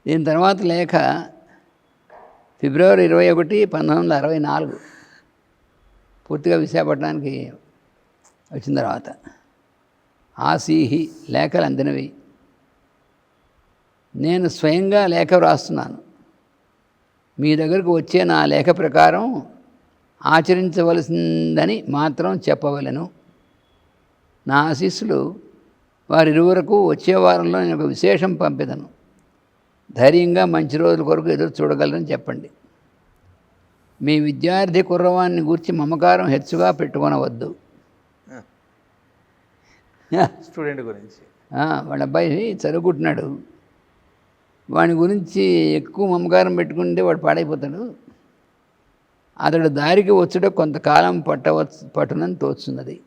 దీని తర్వాత లేఖ ఫిబ్రవరి 21, 1964 పూర్తిగా విశాఖపట్నానికి వచ్చిన తర్వాత ఆసీహి లేఖలు అందినవి. నేను స్వయంగా లేఖ వ్రాస్తున్నాను. మీ దగ్గరకు వచ్చే నా లేఖ ప్రకారం ఆచరించవలసిందని మాత్రం చెప్పవలెను. నా ఆశీస్సులు వారిరువురకు వచ్చే వారంలో నేను ఒక విశేషం పంపిదను. ధైర్యంగా మంచి రోజుల కొరకు ఎదురు చూడగలరని చెప్పండి. మీ విద్యార్థి కుర్రవాన్ని గూర్చి మమకారం హెచ్చుగా పెట్టుకొనవద్దు. స్టూడెంట్ గురించి వాళ్ళ అబ్బాయి చదువుకుంటున్నాడు. వాని గురించి ఎక్కువ మమకారం పెట్టుకుంటే వాడు పాడైపోతాడు. అతడు దారికి వచ్చుట కొంతకాలం పట్టునని తోచున్నది.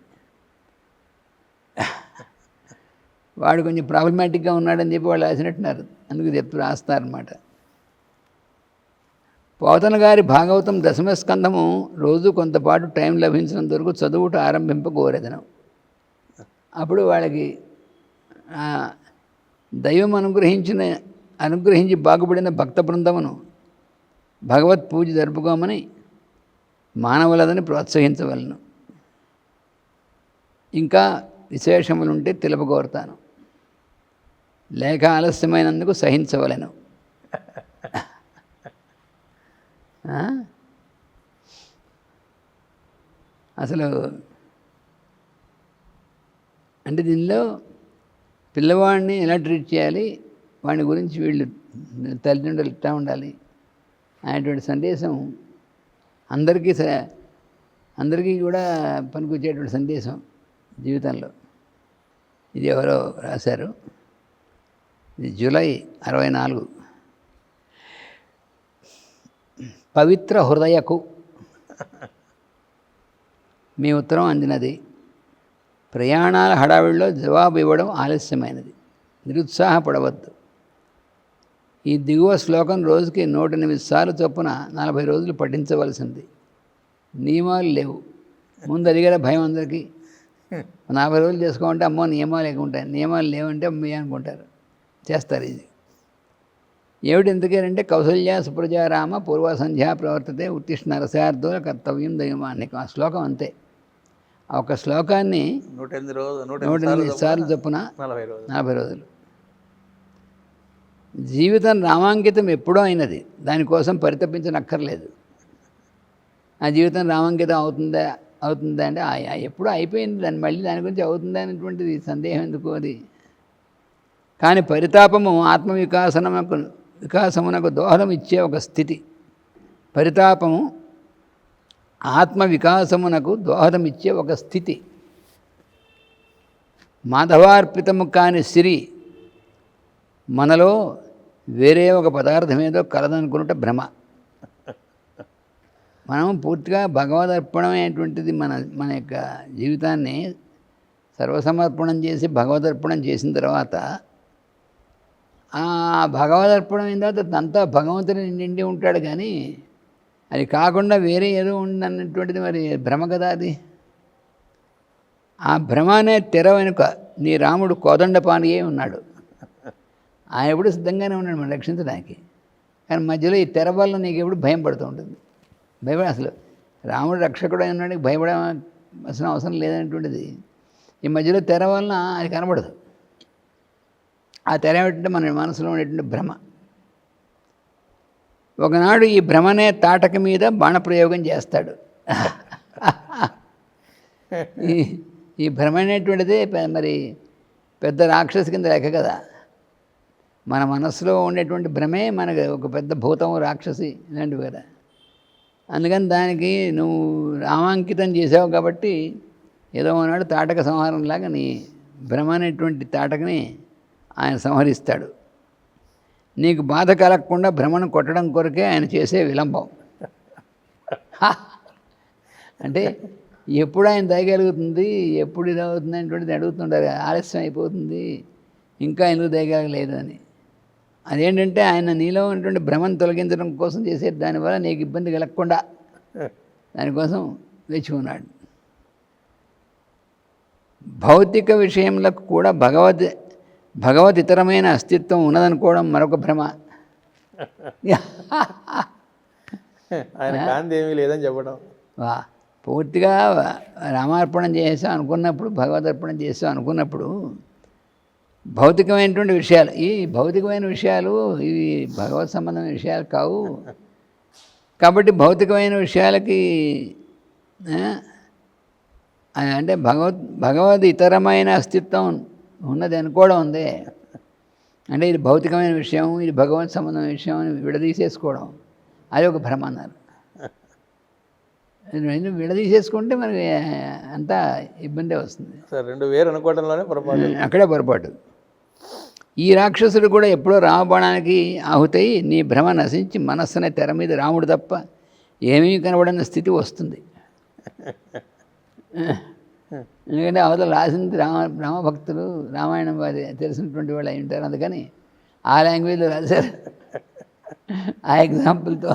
వాడు కొంచెం ప్రాబ్లమాటిక్గా ఉన్నాడని చెప్పి వాళ్ళు రాసినట్టున్నారు. అందుకు చెప్పి రాస్తారన్నమాట. పోతన గారి భాగవతం 10వ స్కంధము రోజు కొంతపాటు టైం లభించినంత వరకు చదువుట ఆరంభింపకోరేదను. అప్పుడు వాళ్ళకి దైవం అనుగ్రహించి బాగుపడిన భక్త బృందమును భగవత్ పూజ జరుపుకోమని మానవులదని ప్రోత్సహించవలను. ఇంకా విశేషములుంటే తెలుపగోరుతాను. లేఖ ఆలస్యమైనందుకు సహించవలను. అసలు అంటే దీనిలో పిల్లవాడిని ఎలా ట్రీట్ చేయాలి, వాడి గురించి వీళ్ళు తల్లిదండ్రులు ఇట్లా ఉండాలి అనేటువంటి సందేశం అందరికీ కూడా పనికొచ్చేటువంటి సందేశం జీవితంలో. ఇది ఎవరో రాశారు. ఇది జూలై 64. పవిత్ర హృదయకు మీ ఉత్తరం అందినది. ప్రయాణాల హడావిడిలో జవాబు ఇవ్వడం ఆలస్యమైనది. నిరుత్సాహపడవద్దు. ఈ దిగువ శ్లోకం రోజుకి 108 సార్లు చొప్పున 40 రోజులు పఠించవలసింది. నియమాలు లేవు. ముందు అడిగారా భయం అందరికీ. 40 రోజులు చేసుకోమంటే అమ్మో నియమాలు ఎక్కువ నియమాలు లేవంటే అమ్మే అనుకుంటారు. చేస్తారు. ఇది ఏమిటి ఎందుకేనంటే కౌసల్య సుప్రజారామ పూర్వ సంధ్యా ప్రవర్తతే ఉత్తిష్ట నరసార్థుల కర్తవ్యం దైవమాన్నికం. ఆ శ్లోకం అంతే. ఆ ఒక శ్లోకాన్ని 108 సార్లు చొప్పున 40 రోజులు. జీవితం రామాంకితం ఎప్పుడో అయినది. దానికోసం పరితపించనక్కర్లేదు. ఆ జీవితం రామాంకితం అవుతుందా అంటే ఎప్పుడూ అయిపోయింది. దాని గురించి అవుతుందా అనేటువంటిది సందేహం ఎందుకు అది. కానీ పరితాపము వికాసమునకు దోహదం ఇచ్చే ఒక స్థితి. పరితాపము ఆత్మ వికాసమునకు దోహదం ఇచ్చే ఒక స్థితి. మాధవార్పితము కాని సిరి మనలో వేరే ఒక పదార్థం ఏదో కలదనుకున్నట్టు భ్రమ. మనం పూర్తిగా భగవదర్పణమైనటువంటిది మన యొక్క జీవితాన్ని సర్వసమర్పణం చేసి భగవదర్పణం చేసిన తర్వాత ఆ భగవదర్పణం అయిన తర్వాత అంతా భగవంతుని నిండి ఉంటాడు. కానీ అది కాకుండా వేరే ఏదో ఉండన్నటువంటిది మరి భ్రమ కదా అది. ఆ భ్రమ అనే తెర వెనుక నీ రాముడు కోదండపాణియే ఉన్నాడు. ఆయన ఎప్పుడు సిద్ధంగానే ఉన్నాడు మనం రక్షించడానికి. కానీ మధ్యలో ఈ తెర వల్ల నీకు ఎప్పుడు భయం పడుతూ ఉంటుంది. అసలు రాముడు రక్షకుడు ఉన్నాడు, భయపడాల్సిన అవసరం లేదనేటువంటిది ఈ మధ్యలో తెర వలన అది కనబడదు. ఆ తెర ఏమిటంటే మన మనసులో ఉండేటువంటి భ్రమ. ఒకనాడు ఈ భ్రమనే తాటక మీద బాణప్రయోగం చేస్తాడు. ఈ భ్రమ అనేటువంటిదే మరి పెద్ద రాక్షసి కింద లెక్క కదా. మన మనసులో ఉండేటువంటి భ్రమే మనకు ఒక పెద్ద భూతం, రాక్షసి ఇలాంటివి కదా. అందుకని దానికి నువ్వు రామాంకితం చేసావు కాబట్టి ఏదో ఉన్నాడు తాటక సంహారంలాగా నీ భ్రమ అనేటువంటి తాటకని ఆయన సంహరిస్తాడు. నీకు బాధ కలగకుండా భ్రమను కొట్టడం కొరకే ఆయన చేసే విలంబం. అంటే ఎప్పుడు ఆయన దయగలుగుతుంది, ఎప్పుడు ఇది అవుతుంది అనేటువంటిది అడుగుతుంటారు. ఆలస్యం అయిపోతుంది, ఇంకా ఎందుకు దయగలగలేదు అని. అదేంటంటే ఆయన నీలో ఉన్నటువంటి భ్రమను తొలగించడం కోసం చేసే దానివల్ల నీకు ఇబ్బంది కలగకుండా దానికోసం వేచి ఉన్నాడు. భౌతిక విషయంలో కూడా భగవత్ ఇతరమైన అస్తిత్వం ఉన్నదనుకోవడం మరొక భ్రమ. ఆయన కాంతి ఏమీ లేదని చెప్పడం. పూర్తిగా రామార్పణం చేసాం అనుకున్నప్పుడు, భగవదర్పణం చేసాం అనుకున్నప్పుడు భౌతికమైనటువంటి విషయాలు, ఈ భౌతికమైన విషయాలు ఇవి భగవత్ సంబంధమైన విషయాలు కావు. కాబట్టి భౌతికమైన విషయాలకి అంటే భగవద్ ఇతరమైన అస్తిత్వం ఉన్నది అనుకోవడం ఉంది. అంటే ఇది భౌతికమైన విషయం, ఇది భగవత్ సంబంధమైన విషయం అని విడదీసేసుకోవడం, అది ఒక భ్రమ అన్నారు. విడదీసేసుకుంటే మనకి అంతా ఇబ్బందే వస్తుంది. రెండు వేరు అనుకోవడంలోనే పొరపాటు, అక్కడే పొరపాటు. ఈ రాక్షసుడు కూడా ఎప్పుడో రామబాణానికి ఆహుతయి నీ భ్రమ నశించి మనస్సునే తెర మీద రాముడు తప్ప ఏమీ కనబడని స్థితి వస్తుంది. ఎందుకంటే అవతల రాసింది రామభక్తులు, రామాయణం వారి తెలిసినటువంటి వాళ్ళు అయి ఉంటారు. అందుకని ఆ లాంగ్వేజ్లో రాశారు, ఆ ఎగ్జాంపుల్తో.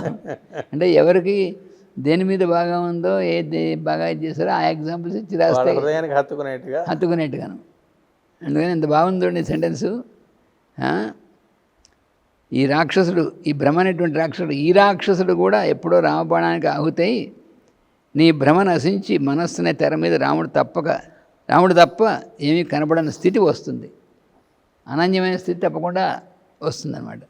అంటే ఎవరికి దేని మీద బాగా ఉందో, ఏది బాగా ఇది చేస్తారో ఆ ఎగ్జాంపుల్స్ ఇచ్చి రాస్తాయి, హత్తుకునేట్టుగాను. అందుకని ఎంత బాగుందండి సెంటెన్సు. ఈ రాక్షసుడు, ఈ భ్రమ అనేటువంటి రాక్షసుడు, ఈ రాక్షసుడు కూడా ఎప్పుడో రామబాణానికి ఆహుతయి నీ భ్రమ నశించి మనస్సునే తెర మీద రాముడు తప్ప ఏమీ కనబడని స్థితి వస్తుంది. అనన్యమైన స్థితి తప్పకుండా వస్తుందన్నమాట.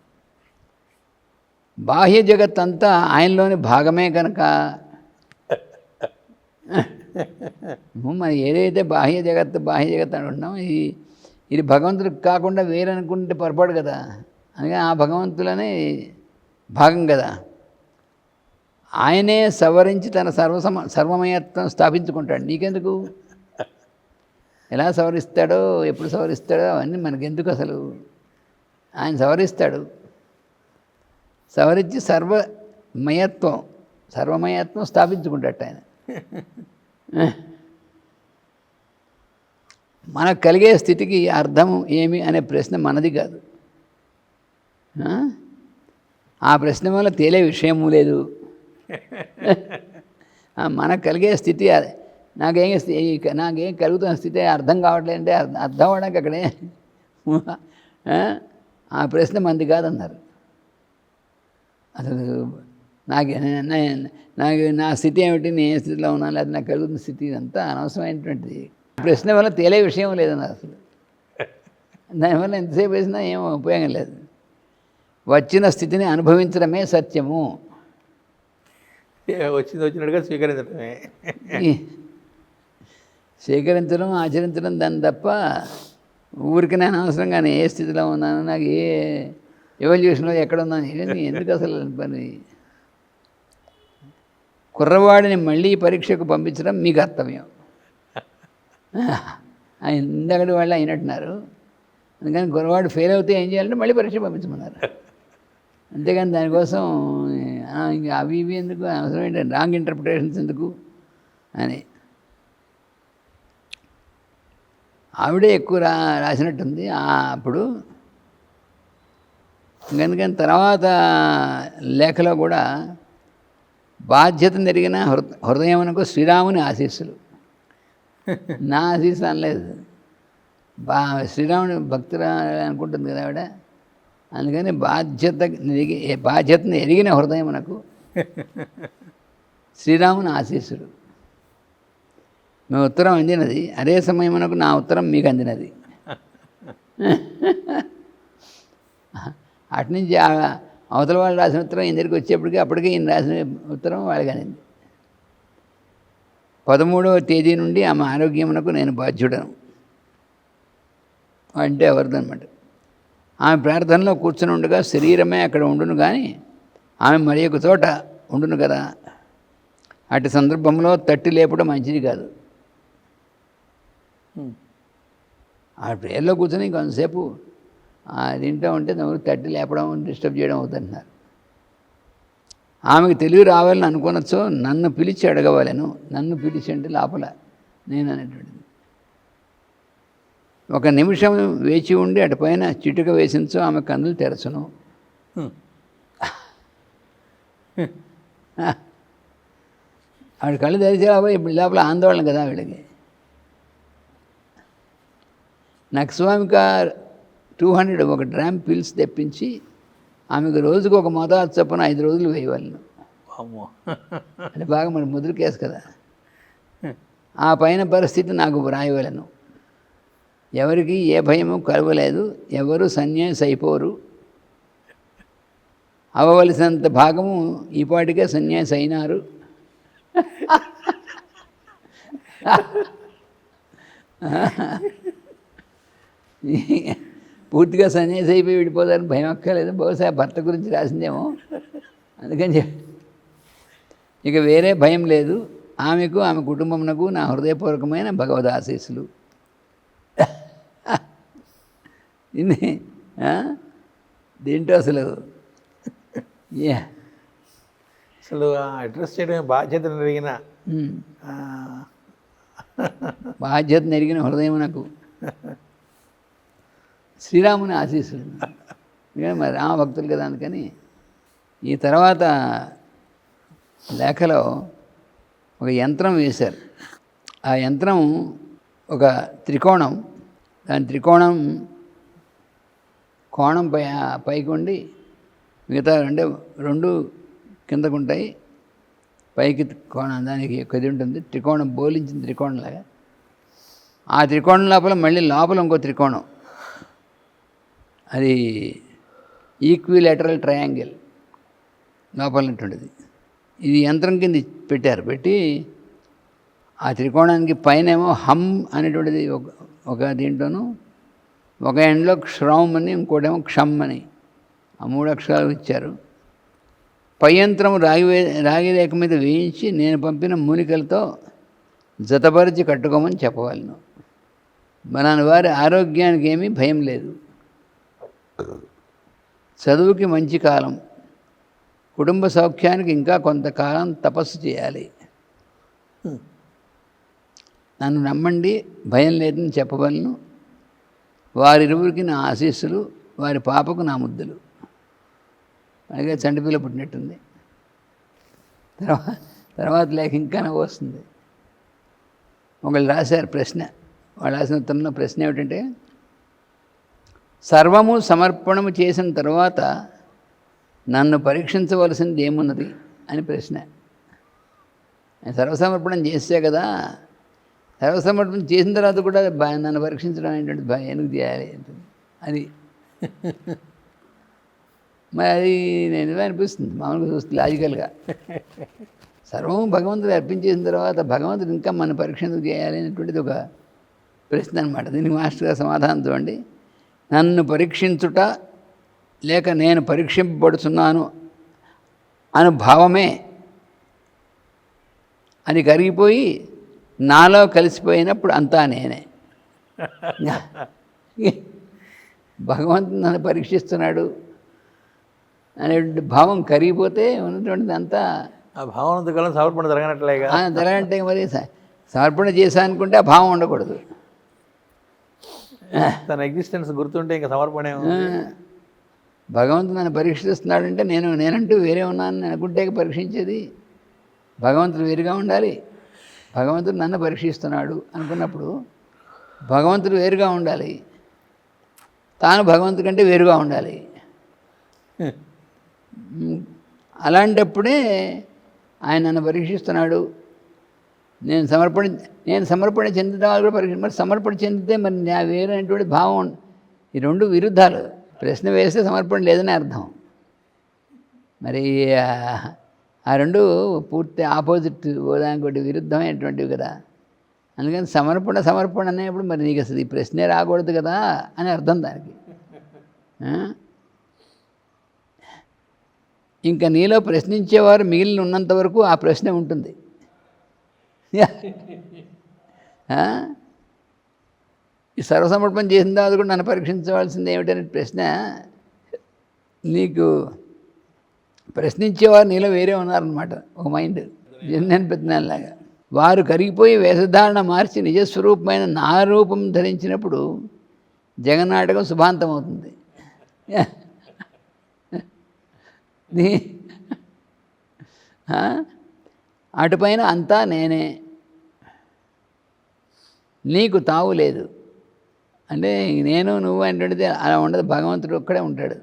బాహ్య జగత్ అంతా ఆయనలోని భాగమే కనుక మరి ఏదైతే బాహ్య జగత్ అనుకుంటున్నాం, ఇది భగవంతుడికి కాకుండా వేరనుకుంటే పొరపాటు కదా. అందుకని ఆ భగవంతులనే భాగం కదా. ఆయనే సవరించి తన సర్వమయత్వం స్థాపించుకుంటాడు. నీకెందుకు? ఎలా సవరిస్తాడో, ఎప్పుడు సవరిస్తాడో అవన్నీ మనకెందుకు అసలు. ఆయన సవరిస్తాడు, సవరించి సర్వమయత్వం స్థాపించుకుంటాడు ఆయన. మనకు కలిగే స్థితికి అర్థం ఏమి అనే ప్రశ్న మనది కాదు. ఆ ప్రశ్న వల్ల తేలే విషయము లేదు. మనకు కలిగే స్థితి, నాకేం కలుగుతున్న స్థితి అర్థం కావట్లేదు అంటే అర్థం అవడానికి అక్కడే ఆ ప్రశ్న మంది కాదన్నారు. అసలు నా స్థితి ఏమిటి, నేను ఏ స్థితిలో ఉన్నాను, లేదా నాకు కలుగుతున్న స్థితి, ఇదంతా అనవసరమైనటువంటిది. ప్రశ్న వల్ల తేలే విషయం లేదన్నారు. అసలు దానివల్ల ఎంతసేపు వేసినా ఏం ఉపయోగం లేదు. వచ్చిన స్థితిని అనుభవించడమే సత్యము. వచ్చినట్టుగా స్వీకరించడం, ఆచరించడం దాన్ని తప్ప ఊరికి నేను అనవసరంగానే ఏ స్థితిలో ఉన్నాను, నాకు ఏ ఎవల్యూషన్లో ఎక్కడ ఉన్నాను, ఇవన్నీ ఎందుకు అసలు పని. కుర్రవాడిని మళ్ళీ పరీక్షకు పంపించడం మీ కర్తవ్యం. ఆయన ఇందకటి వాళ్ళు అయినట్టున్నారు. అందుకని కుర్రవాడు ఫెయిల్ అవుతే ఏం చేయాలంటే మళ్ళీ పరీక్ష పంపించమన్నారు. అంతేగాని దానికోసం అవి ఇవి ఎందుకు, అవసరం ఏంటంటే రాంగ్ ఇంటర్ప్రిటేషన్స్ ఎందుకు అని. ఆవిడే ఎక్కువ రాసినట్టుంది అప్పుడు. అందుకని తర్వాత లేఖలో కూడా బాధ్యతను ఎరిగిన హృదయమునకు శ్రీరాముని ఆశీస్సులు. నా ఆశీస్సులు అనలేదు, శ్రీరాముని భక్తురా అనుకుంటుంది కదా ఆవిడ. అందుకని బాధ్యతను ఎరిగిన హృదయమునకు శ్రీరాముని ఆశీస్సులు. మీ ఉత్తరం అందినది, అదే సమయమునకు నా ఉత్తరం మీకు అందినది. అటునుంచి అవతల వాళ్ళు రాసిన ఉత్తరం ఈయన దగ్గరికి వచ్చేప్పటికీ అప్పటికే ఈయన రాసిన ఉత్తరం వాళ్ళకి అందింది. 13వ తేదీ నుండి ఆమె ఆరోగ్యమునకు నేను బాధ్యుడను అంటే ఎవరిదనమాట. ఆమె ప్రార్థనలో కూర్చుని ఉండగా శరీరమే అక్కడ ఉండును, కానీ ఆమె మరి ఒక చోట ఉండును కదా. అటు సందర్భంలో తట్టి లేపడం మంచిది కాదు. ఆ ప్రేయర్లో కూర్చొని కొంతసేపు తింటూ ఉంటే నువ్వు తట్టి లేపడం డిస్టర్బ్ చేయడం అవుతుంటున్నారు. ఆమెకు తెలివి రావాలని అనుకునొచ్చు, నన్ను పిలిచి అడగవాలను. నన్ను పిలిచి అంటే లోపల నేను అనేటువంటిది. ఒక నిమిషం వేచి ఉండి అటుపైన చిటుక వేసించు, ఆమె కన్నులు తెరచును. ఆవిడ కళ్ళు తెరిచి ఇప్పుడు లోపల ఆందోళన కదా వీళ్ళకి. నక్స్వామిక 200 ఒక డ్రామ్ పిల్స్ తెప్పించి ఆమెకు రోజుకు ఒక మోతాదు చొప్పున 5 రోజులు వేయవాలను. అంటే బాగా మన ముద్ర కేసు కదా. ఆ పైన పరిస్థితి నాకు వ్రాయవలను. ఎవరికి ఏ భయము కలవలేదు, ఎవరు సన్యాసి అయిపోరు. అవ్వవలసినంత భాగము ఈపాటికే సన్యాసి అయినారు. పూర్తిగా సన్యాసి అయిపోయి విడిపోతారని భయం అక్కర్లేదు. బహుశా భర్త గురించి రాసిందేమో, అందుకని చెప్పి ఇక వేరే భయం లేదు. ఆమెకు ఆమె కుటుంబమునకు నా హృదయపూర్వకమైన భగవద్ ఆశీస్సులు. ఇన్ని దీంట్లో అసలు అసలు అడ్రస్ చేయడమే బాధ్యత నెరిగిన బాధ్యత నెరిగిన హృదయమునకు శ్రీరాముని ఆశీస్సులు. మరి రామభక్తులు కదా అందుకని. ఈ తర్వాత లేఖలో ఒక యంత్రం వేశారు. ఆ యంత్రం ఒక త్రికోణం, దాని త్రికోణం కోణం పైకి ఉండి మిగతా రెండు కిందకు ఉంటాయి. పైకి కోణం దానికి కొద్ది ఉంటుంది. త్రికోణం బోలించిన త్రికోణంలాగా. ఆ త్రికోణం లోపల మళ్ళీ లోపల ఇంకో త్రికోణం, అది ఈక్విలేటరల్ ట్రయాంగిల్ లోపల ఉంటుంటుంది. ఇది యంత్రం కింద పెట్టారు. పెట్టి ఆ త్రికోణానికి పైనేమో హమ్ అనేటువంటిది ఒక దీంట్లోనూ, ఒక ఎండ్లో శ్రౌమ్ అని, ఇంకోటేమో క్షమ్ అని, ఆ 3 అక్షరాలు ఇచ్చారు. పై యంత్రం రాగి రేఖ మీద వేయించి నేను పంపిన మూలికలతో జతపరిచి కట్టుకోమని చెప్పవాలను. మన వారి ఆరోగ్యానికి ఏమీ భయం లేదు. చదువుకి మంచి కాలం, కుటుంబ సౌఖ్యానికి ఇంకా కొంతకాలం తపస్సు చేయాలి. నన్ను నమ్మండి, భయం లేదని చెప్పవలను. వారిరువురికి నా ఆశీస్సులు, వారి పాపకు నా ముద్దులు. అలాగే చంటిపిల్ల పుట్టినట్టుంది. తర్వాత లేక ఇంకా నవ్వు వస్తుంది. ఒకళ్ళు రాశారు ప్రశ్న, వాళ్ళు రాసిన ఉత్తరంలో ప్రశ్న ఏమిటంటే, సర్వము సమర్పణము చేసిన తర్వాత నన్ను పరీక్షించవలసింది ఏమున్నది అని ప్రశ్న. సర్వసమర్పణం చేస్తే కదా, సర్వసమర్పణం చేసిన తర్వాత కూడా నన్ను పరీక్షించడం అనేటువంటి భయం ఎందుకు చేయాలి అది. మరి అది నేను అనిపిస్తుంది మామూలుగా చూస్తే లాజికల్గా. సర్వం భగవంతుడు అర్పించేసిన తర్వాత భగవంతుడు ఇంకా మన పరీక్ష ఎందుకు చేయాలి అనేటువంటిది ఒక ప్రశ్న అనమాట. దీనికి మాస్టర్గా సమాధానం చూడండి. నన్ను పరీక్షించుట లేక నేను పరీక్షింపబడుతున్నాను అను భావమే అది కరిగిపోయి నాలో కలిసిపోయినప్పుడు అంతా నేనే. భగవంతుడు నన్ను పరీక్షిస్తున్నాడు అనేటువంటి భావం కరిగిపోతే ఉన్నటువంటిది అంతా ఆ భావనంతకాలం సమర్పణ జరగనట్లేగా. జరగంటే మరి సమర్పణ చేశా అనుకుంటే ఆ భావం ఉండకూడదు. తన ఎగ్జిస్టెన్స్ గుర్తుంటే ఇంకా సమర్పణ. భగవంతుడు నన్ను పరీక్షిస్తున్నాడంటే నేనంటూ వేరే ఉన్నానని అనుకుంటే పరీక్షించేది. భగవంతుడు వేరుగా ఉండాలి. భగవంతుడు నన్ను పరీక్షిస్తున్నాడు అనుకున్నప్పుడు భగవంతుడు వేరుగా ఉండాలి, తాను భగవంతుడి కంటే వేరుగా ఉండాలి. అలాంటప్పుడే ఆయన నన్ను పరీక్షిస్తున్నాడు. నేను సమర్పణ చెందుతా కూడా పరీక్ష. మరి సమర్పణ చెందితే మరి నా వేరైనటువంటి భావం. ఈ రెండు విరుద్ధాలు. ప్రశ్న వేస్తే సమర్పణ లేదని అర్థం. మరి ఆ రెండు పూర్తి ఆపోజిట్, దానికి విరుద్ధమైనటువంటివి కదా. అందుకని సమర్పణ అనేప్పుడు మరి నీకు అసలు ఈ ప్రశ్నే రాకూడదు కదా అని అర్థం దానికి. ఇంకా నీలో ప్రశ్నించేవారు మిగిలిన ఉన్నంత వరకు ఆ ప్రశ్న ఉంటుంది. ఈ ఈ సర్వసమర్పణ చేసిన తర్వాత కూడా నన్ను పరీక్షించవలసింది ఏమిటనే ప్రశ్న నీకు ప్రశ్నించేవారు నీలో వేరే ఉన్నారనమాట. ఒక మైండ్ జన్మని పెద్దలాగా వారు కరిగిపోయి వేషధారణ మార్చి నిజస్వరూపమైన నా రూపం ధరించినప్పుడు జగన్నాటకం శుభాంతం అవుతుంది. అటుపైన అంతా నేనే, నీకు తావు లేదు. అంటే నేను నువ్వు అంటుంటే అలా ఉండదు, భగవంతుడు ఒక్కడే ఉంటాడు.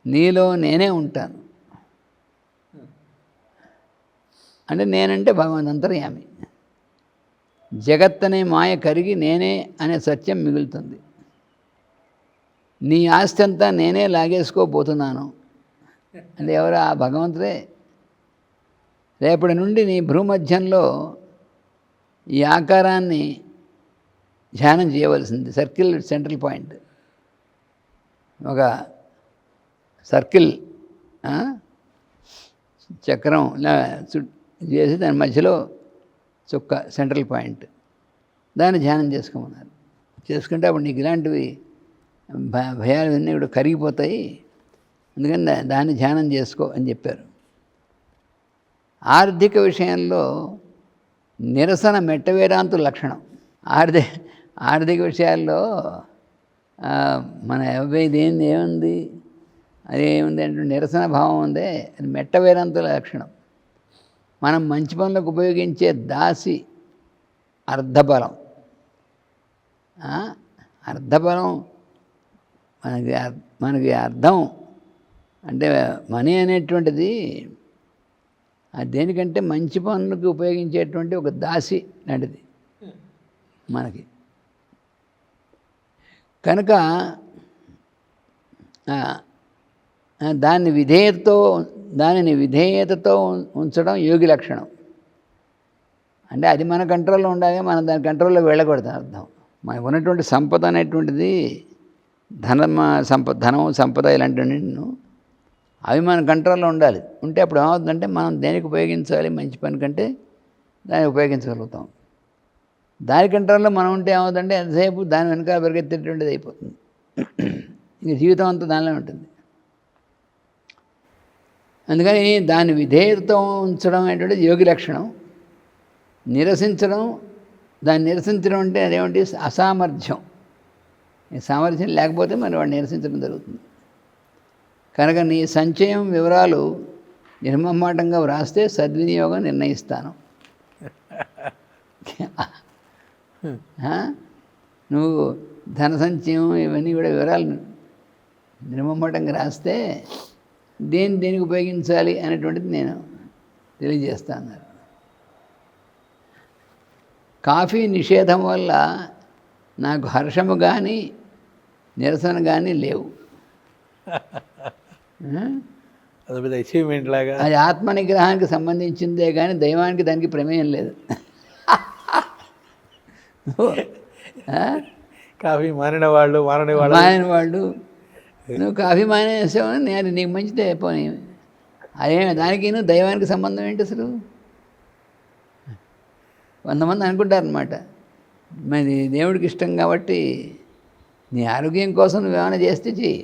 నీలో నేనే ఉంటాను అంటే నేనంటే భగవంతు అంతర్యామి. జగత్ అనే మాయ కరిగి నేనే అనే సత్యం మిగులుతుంది. నీ ఆస్తి అంతా నేనే లాగేసుకోబోతున్నాను అంటే ఎవరు? ఆ భగవంతుడే. రేపటి నుండి నీ భూమధ్యంలో ఈ ఆకారాన్ని ధ్యానం చేయవలసింది. సర్కిల్ సెంట్రల్ పాయింట్, ఒక సర్కిల్ చక్రం ఇలా చేసి దాని మధ్యలో చుక్క సెంట్రల్ పాయింట్, దాన్ని ధ్యానం చేసుకోమన్నారు. చేసుకుంటే అప్పుడు నీకు ఇలాంటివి భయాలు ఇవన్నీ కూడా కరిగిపోతాయి. అందుకని దాన్ని ధ్యానం చేసుకో అని చెప్పారు. ఆర్థిక విషయంలో నిరసన మెట్టవేరాంతు లక్షణం. ఆర్థిక విషయాల్లో మన దేని ఏముంది, అదేముంది అంటే నిరసన భావం ఉందే, అది మెట్టవేరాంతుల లక్షణం. మనం మంచి పనులకు ఉపయోగించే దాసి అర్ధబలం. అర్ధబలం మనకి అర్థం అంటే మనీ అనేటువంటిది అది దేనికంటే మంచి పనులకు ఉపయోగించేటువంటి ఒక దాసి లాంటిది మనకి. కనుక దానిని విధేయతతో ఉంచడం యోగి లక్షణం. అంటే అది మన కంట్రోల్లో ఉండాలి, మనం దాని కంట్రోల్లో వెళ్ళకూడదు అర్థం. మనకు ఉన్నటువంటి సంపద అనేటువంటిది ధనం సంపద ఇలాంటివి అవి మన కంట్రోల్లో ఉండాలి. ఉంటే అప్పుడు ఏమవుతుందంటే మనం దేనికి ఉపయోగించాలి, మంచి పని కంటే దాన్ని ఉపయోగించగలుగుతాం. దాని కంట్రోల్లో మనం ఉంటే ఏమవుతుందంటే ఎంతసేపు దాని వెనకాల పరిగెత్తేటువంటిది అయిపోతుంది. ఇంక జీవితం అంతా దానిలో ఉంటుంది. అందుకని దాన్ని విధేయతతో ఉంచడం అనేటువంటిది యోగి లక్షణం. దాన్ని నిరసించడం అంటే అదేమిటి? అసామర్థ్యం. ఈ సామర్థ్యం లేకపోతే మరి వాడు నిరసించడం జరుగుతుంది. కనుక నీ సంచయం వివరాలు నిర్మమాటంగా వ్రాస్తే సద్వినియోగం నిర్ణయిస్తాను. నువ్వు ధన సంచయం ఇవన్నీ కూడా వివరాలు నిర్మమాటంగా రాస్తే దేనికి ఉపయోగించాలి అనేటువంటిది నేను తెలియజేస్తాను. కాఫీ నిషేధం వల్ల నాకు హర్షము కానీ నిరసన కానీ లేవు. అది అచీవ్మెంట్ లాగా. అది ఆత్మ నిగ్రహానికి సంబంధించిందే కానీ దైవానికి దానికి ప్రమేయం లేదు. కాఫీ మానిన వాళ్ళు నువ్వు కాఫీ మానేసావని నేను నీకు మంచిదే పోనీ, అదే దానికి దైవానికి సంబంధం ఏంటి అసలు? కొంతమంది అనుకుంటారనమాట, మరి దేవుడికి ఇష్టం కాబట్టి నీ ఆరోగ్యం కోసం నువ్వేమైనా చేస్తే చెయ్యి.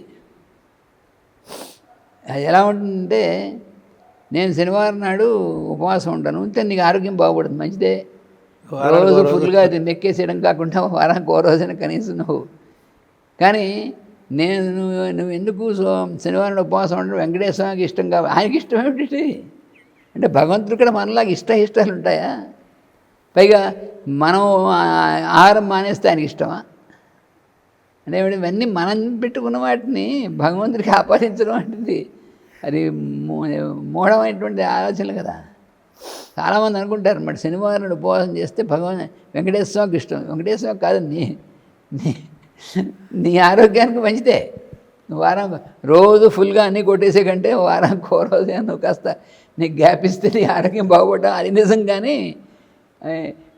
అది ఎలా ఉంటుందంటే, నేను శనివారం నాడు ఉపవాసం ఉంటాను, ఉంటే నీకు ఆరోగ్యం బాగుపడుతుంది, మంచిదే. రోజు ఫుల్గా అది నెక్కేసేయడం కాకుండా వారానికి ఓ రోజున కనీసం నువ్వు. కానీ నువ్వు ఎందుకు శనివారం ఉపవాసం ఉండడం? వెంకటేశ్వరకి ఇష్టం కాబట్టి. ఆయనకి ఇష్టం ఏమిటి అంటే భగవంతుడు కూడా మనలాగా ఇష్టాలు ఉంటాయా? పైగా మనం ఆహారం మానేస్తే ఆయనకి ఇష్టమా? అంటే ఇవన్నీ మనం పెట్టుకున్న వాటిని భగవంతుడికి ఆపాదించడం అంటుంది. అది మూఢమైనటువంటి ఆలోచనలు కదా. చాలామంది అనుకుంటారు మరి శనివారం ఉపవాసం చేస్తే వెంకటేశ్వరకి ఇష్టం. వెంకటేశ్వర కాదు, నీ ఆరోగ్యానికి మంచిదే. వారం రోజు ఫుల్గా అన్నీ కొట్టేసే కంటే వారానికి ఓ రోజు నువ్వు కాస్త నీకు గ్యాప్ ఇస్తే నీ ఆరోగ్యం బాగుపడడం అది నిజం. కానీ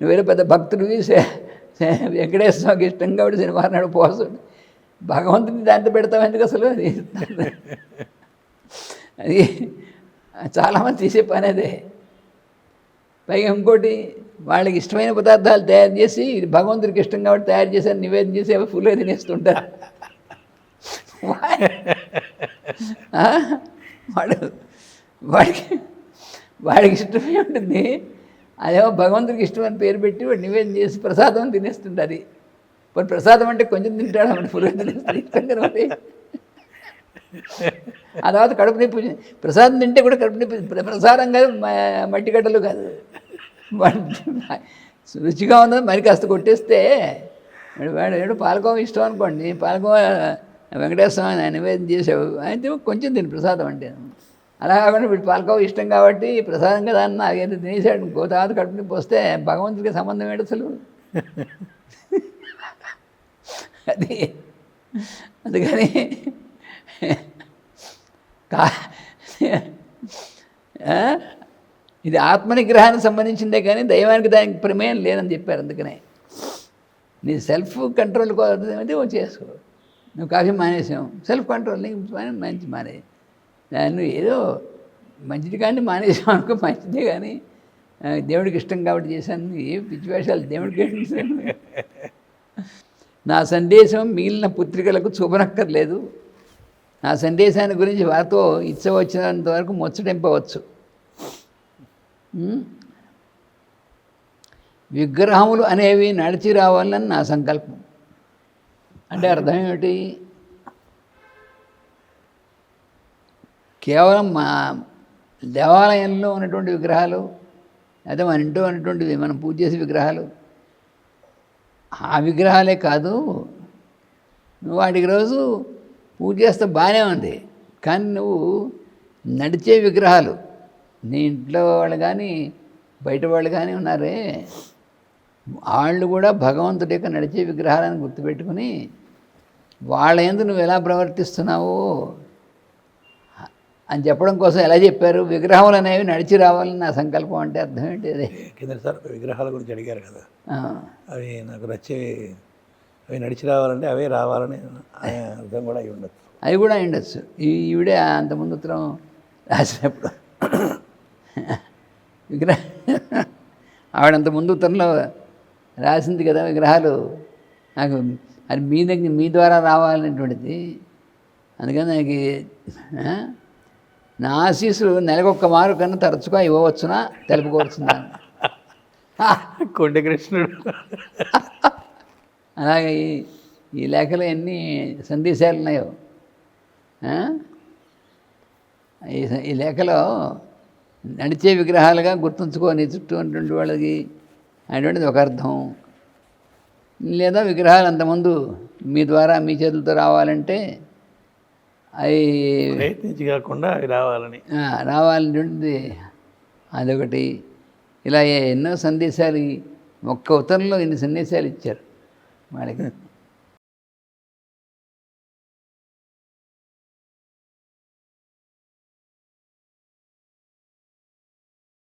నువ్వేదో పెద్ద భక్తుడివి, వెంకటేశ్వరకి ఇష్టం కాబట్టి శనివారం నాడు ఉపవాసం, భగవంతుని దాంతో పెడతావు ఎందుకు అసలు? అది చాలామంది తీసే పని అదే. పైగా ఇంకోటి వాళ్ళకి ఇష్టమైన పదార్థాలు తయారు చేసి ఇది భగవంతుడికి ఇష్టం కాబట్టి తయారు చేశారు నివేదన చేసి అవి ఫుల్గా తినేస్తుంటారు. ఆ? వాడు వాడికి వాడికి ఇష్టమే ఉంటుంది, అదేమో భగవంతుడికి ఇష్టమని పేరు పెట్టి వాడు నివేదన చేసి ప్రసాదం తినేస్తుంటారు. మరి ప్రసాదం అంటే కొంచెం తింటాడు, అంటే ఫుల్గా తినేస్తాడు ఇష్టంగా మరి. ఆ తర్వాత కడుపు నొప్పి, ప్రసాదం తింటే కూడా కడుపు నొప్పి, ప్రసాదం కాదు మట్టి గడ్డలు కాదు, రుచిగా ఉందని మరి కాస్త కొట్టేస్తే వాడు ఏడు పాలకోవ ఇష్టం అనుకోండి, పాలకోవ వెంకటేశ్వర స్వామి నివేదన చేసావు అయితే కొంచెం తిని ప్రసాదం అంటే, అలా కాకుండా వీడు పాలకోవ ఇష్టం కాబట్టి ప్రసాదం కదా అన్న అదేదో తినేసాడు ఇంకో తర్వాత కడుపు నొప్పి వస్తే భగవంతుడికి సంబంధం ఏంటి అసలు? అది అందుకని ఇది ఆత్మనిగ్రహానికి సంబంధించిందే కానీ దైవానికి దానికి ప్రమేయం లేదని చెప్పారు. అందుకనే నీ సెల్ఫ్ కంట్రోల్ కోసమైతే చేసుకో. నువ్వు కాఫీ మానేసావు, సెల్ఫ్ కంట్రోల్ నీకు మంచి మానే, నువ్వు ఏదో మంచిది కానీ మానేసావు అనుకో, మంచిదే కానీ దేవుడికి ఇష్టం కాబట్టి చేశాను, ఏ పిచ్చి వేషాలు దేవుడికి ఇష్టం. నా సందేశం మిగిలిన పుత్రికలకు చూపనక్కర్లేదు, నా సందేశాన్ని గురించి వారితో ఇచ్చవచ్చినంత వరకు ముచ్చటింపవచ్చు. విగ్రహములు అనేవి నడిచి రావాలని నా సంకల్పం. అంటే అర్థం ఏమిటి? కేవలం మా దేవాలయంలో ఉన్నటువంటి విగ్రహాలు, అదే మన ఇంట్లో ఉన్నటువంటివి మనం పూజ చేసే విగ్రహాలు, ఆ విగ్రహాలే కాదు, నువ్వు వాటికి రోజు పూజ చేస్తే బాగానే ఉంది, కానీ నువ్వు నడిచే విగ్రహాలు, నీ ఇంట్లో వాళ్ళు కానీ బయట వాళ్ళు కానీ ఉన్నారే, వాళ్ళు కూడా భగవంతుడి యొక్క నడిచే విగ్రహాలను గుర్తుపెట్టుకుని వాళ్ళ యందు నువ్వు ఎలా ప్రవర్తిస్తున్నావు అని చెప్పడం కోసం ఎలా చెప్పారు? విగ్రహాలు అనేవి నడిచి రావాలని నా సంకల్పం. అంటే అర్థం ఏంటి? అదే కింద సార్ విగ్రహాల గురించి అడిగారు కదా, అవి నాకు నచ్చే, అవి నడిచి రావాలంటే అవే రావాలని అర్థం కూడా అయి ఉండొచ్చు. అవి కూడా అయి ఉండొచ్చు. ఈవిడే అంతకుముందు ఉత్తరం రాసినప్పుడు ఆవిడంత ముందు ఉత్తరంలో రాసింది కదా, విగ్రహాలు నాకు అది మీ దగ్గర మీ ద్వారా రావాలనేటువంటిది. అందుకని నాకు నా ఆశీస్సులు నెలకొక్క మారు కన్నా తరచుగా ఇవ్వవచ్చునా తెలుపుకోవచ్చునా? కొండ కృష్ణుడు. అలాగే ఈ లేఖలో ఎన్ని సందేశాలు ఉన్నాయో, ఈ లేఖలో నడిచే విగ్రహాలుగా గుర్తుంచుకొని చుట్టూ ఉన్నటువంటి వాళ్ళకి అనేటువంటిది ఒక అర్థం. లేదా విగ్రహాలు అంతకుముందు మీ ద్వారా మీ చేతులతో రావాలంటే అవి ప్రయత్నించి కాకుండా అవి రావాలనేటువంటిది అదొకటి. ఇలా ఎన్నో సందేశాలు, ఒక్క ఉత్తరంలో ఇన్ని సందేశాలు ఇచ్చారు వాళ్ళకి.